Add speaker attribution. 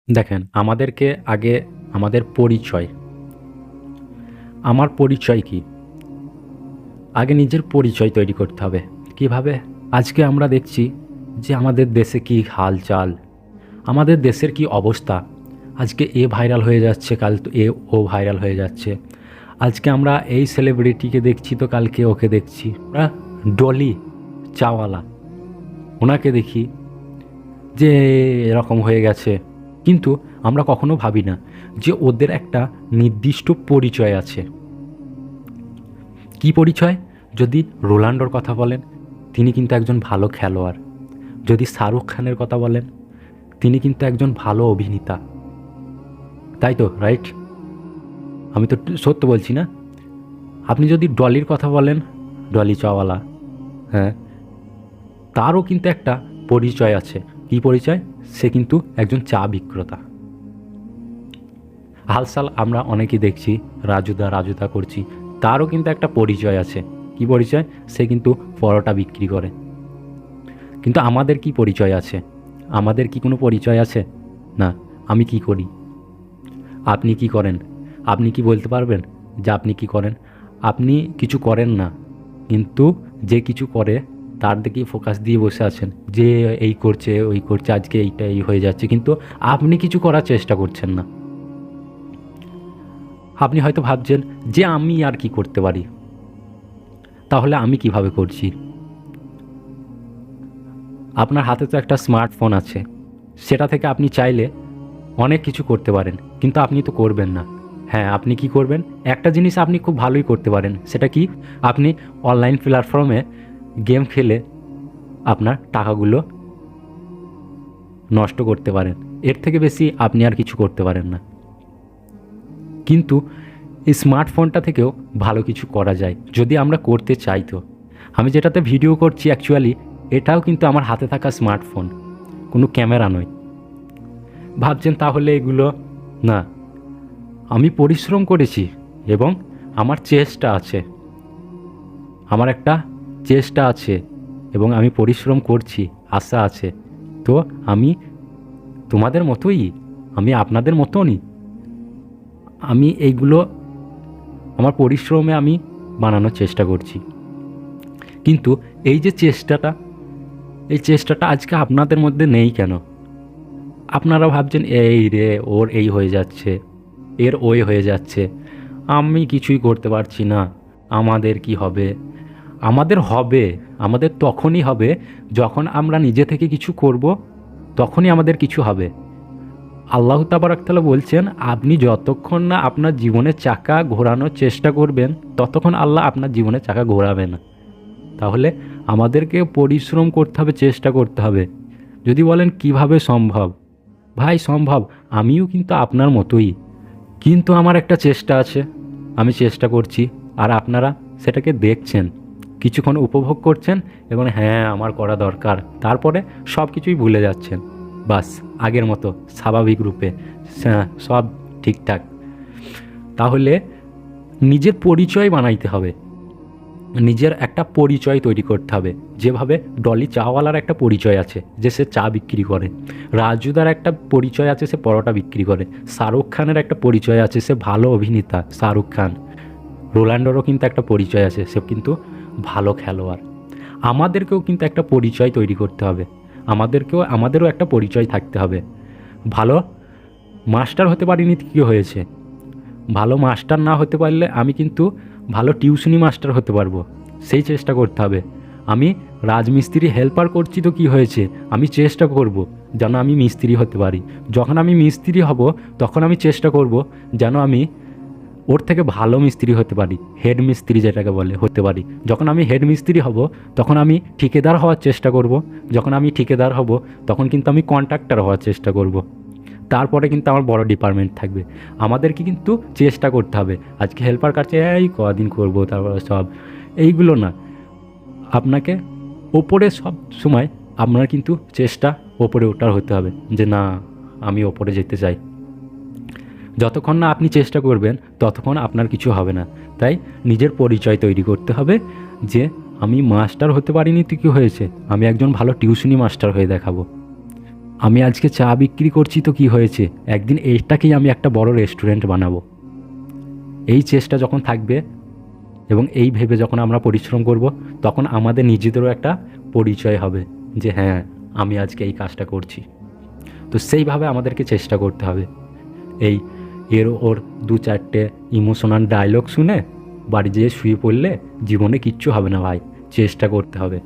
Speaker 1: দেখেন, আমাদেরকে আগে আমাদের পরিচয়, আমার পরিচয় কী? আগে নিজের পরিচয় তৈরি করতে হবে। কিভাবে? আজকে আমরা দেখছি যে আমাদের দেশে কী হালচাল, আমাদের দেশের কী অবস্থা। আজকে এ ভাইরাল হয়ে যাচ্ছে, কাল তো ও ভাইরাল হয়ে যাচ্ছে। আজকে আমরা এই সেলিব্রিটিকে দেখছি তো কালকে ওকে দেখছি। আমরা ডলি চাওয়ালা, ওনাকে দেখি যে এরকম হয়ে গেছে। কিন্তু আমরা কখনো ভাবি না যে ওদের একটা নির্দিষ্ট পরিচয় আছে। কী পরিচয়? যদি রোনাল্ডোর কথা বলেন, তিনি কিন্তু একজন ভালো খেলোয়াড়। যদি শাহরুখ খানের কথা বলেন, তিনি কিন্তু একজন ভালো অভিনেতা। তাই তো, রাইট? আমি তো সত্য বলছি না? আপনি যদি ডলির কথা বলেন, ডলি চাওয়ালা, হ্যাঁ, তারও কিন্তু একটা পরিচয় আছে। কী পরিচয়? সে কিন্তু একজন চা বিক্রেতা। হালসাল আমরা অনেকেই দেখছি রাজুদা করছি, তারও কিন্তু একটা পরিচয় আছে। কি পরিচয়? সে কিন্তু পরোটা বিক্রি করে। কিন্তু আমাদের কি পরিচয় আছে? আমাদের কি কোনো পরিচয় আছে? না। আমি কি করি? আপনি কি করেন? আপনি কি বলতে পারবেন যে আপনি কি করেন? আপনি কিছু করেন না, কিন্তু যে কিছু করে তার দিকেই ফোকাস দিয়ে বসে আছেন, যে এই করছে ওই করছে, আজকে এইটা এই হয়ে যাচ্ছে, কিন্তু আপনি কিছু করার চেষ্টা করছেন না। আপনি হয়তো ভাবছেন যে আমি আর কি করতে পারি, তাহলে আমি কিভাবে করছি? আপনার হাতে তো একটা স্মার্টফোন আছে, সেটা থেকে আপনি চাইলে অনেক কিছু করতে পারেন, কিন্তু আপনি তো করবেন না। হ্যাঁ, আপনি কি করবেন? একটা জিনিস আপনি খুব ভালোই করতে পারেন। সেটা কি? আপনি অনলাইন প্ল্যাটফর্মে গেম খেলে আপনার টাকাগুলো নষ্ট করতে পারেন। এর থেকে বেশি আপনি আর কিছু করতে পারেন না। কিন্তু এই স্মার্টফোনটা থেকেও ভালো কিছু করা যায়, যদি আমরা করতে চাই তো। আমি যেটাতে ভিডিও করছি অ্যাকচুয়ালি এটাও কিন্তু আমার হাতে থাকা স্মার্টফোন, কোনো ক্যামেরা নয়। ভাবছেন তাহলে এগুলো না, আমি পরিশ্রম করেছি এবং আমার চেষ্টা আছে, আমার একটা চেষ্টা আছে এবং আমি পরিশ্রম করছি, আশা আছে। তো আমি তোমাদের মতোই, আমি আপনাদের মতনই, আমি এইগুলো আমার পরিশ্রমে আমি বানানোর চেষ্টা করছি। কিন্তু এই যে চেষ্টাটা, এই চেষ্টাটা আজকে আপনাদের মধ্যে নেই কেন? আপনারা ভাবছেন এই রে ওর এই হয়ে যাচ্ছে, এর ওই হয়ে যাচ্ছে, আমি কিছুই করতে পারছি না, আমাদের কি হবে? আমাদের হবে, আমাদের তখনই হবে যখন আমরা নিজে থেকে কিছু করব, তখনই আমাদের কিছু হবে। আল্লাহ তাবারাক তাআলা বলছেন, আপনি যতক্ষণ না আপনার জীবনের চাকা ঘোরানোর চেষ্টা করবেন ততক্ষণ আল্লাহ আপনার জীবনের চাকা ঘোরাবে না। তাহলে আমাদেরকে পরিশ্রম করতে হবে, চেষ্টা করতে হবে। যদি বলেন কিভাবে সম্ভব? ভাই সম্ভব, আমিও কিন্তু আপনার মতোই, কিন্তু আমার একটা চেষ্টা আছে, আমি চেষ্টা করছি, আর আপনারা সেটাকে দেখছেন, কিছুক্ষণ উপভোগ করছেন এবং হ্যাঁ আমার করা দরকার, তারপরে সব কিছুই ভুলে যাচ্ছেন। বাস আগের মতো স্বাভাবিক রূপে সব ঠিকঠাক। তাহলে নিজের পরিচয় বানাইতে হবে, নিজের একটা পরিচয় তৈরি করতে হবে। যেভাবে ডলি চাওয়ালার একটা পরিচয় আছে যে সে চা বিক্রি করে, রাজুদার একটা পরিচয় আছে সে পরোটা বিক্রি করে, শাহরুখ খানের একটা পরিচয় আছে সে ভালো অভিনেতা শাহরুখ খান, রোনাল্ডোরও কিন্তু একটা পরিচয় আছে সে কিন্তু ভালো খেলোয়াড়। আমাদেরকেও কিন্তু একটা পরিচয় তৈরি করতে হবে, আমাদেরও একটা পরিচয় থাকতে হবে। ভালো মাস্টার হতে পারিনি কী হয়েছে? ভালো মাস্টার না হতে পারলে আমি কিন্তু ভালো টিউশনি মাস্টার হতে পারবো, সেই চেষ্টা করতে হবে। আমি রাজমিস্ত্রি হেল্পার করছি তো কী হয়েছে? আমি চেষ্টা করব যেন আমি মিস্ত্রি হতে পারি। যখন আমি মিস্ত্রি হব তখন আমি চেষ্টা করব যেন আমি ওর থেকে ভালো মিস্ত্রি হতে পারি, হেড মিস্ত্রি যেটাকে বলে হতে পারি। যখন আমি হেড মিস্ত্রি হব তখন আমি ঠিকাদার হওয়ার চেষ্টা করব, যখন আমি ঠিকাদার হব তখন কিন্তু আমি কন্ট্রাক্টর হওয়ার চেষ্টা করব। তারপরে কিন্তু আমার বড় ডিপার্টমেন্ট থাকবে। আমাদেরকে কিন্তু চেষ্টা করতে হবে। আজকে হেল্পার কাছে এই কদিন করব তারপরে সব, এইগুলো না। আপনাকে ওপরে সব সময় আপনার কিন্তু চেষ্টা ওপরে ওঠার হতে হবে, যে না আমি ওপরে যেতে চাই। যতক্ষণ না আপনি চেষ্টা করবেন ততক্ষণ আপনার কিছু হবে না। তাই নিজের পরিচয় তৈরি করতে হবে যে আমি মাস্টার হতে পারিনি তো কী হয়েছে, আমি একজন ভালো টিউশনি মাস্টার হয়ে দেখাবো। আমি আজকে চা বিক্রি করছি তো কি হয়েছে, একদিন এইটাকেই আমি একটা বড় রেস্টুরেন্ট বানাবো। এই চেষ্টা যখন থাকবে এবং এই ভেবে যখন আমরা পরিশ্রম করব, তখন আমাদের নিজেদেরও একটা পরিচয় হবে যে হ্যাঁ, আমি আজকে এই কাজটা করছি। তো সেইভাবে আমাদেরকে চেষ্টা করতে হবে। এই ওর দু চারটে ইমোশনাল ডায়লগ শুনে বাড়ি যেয়ে শুয়ে পড়লে জীবনে কিচ্ছু হবে না ভাই, চেষ্টা করতে হবে।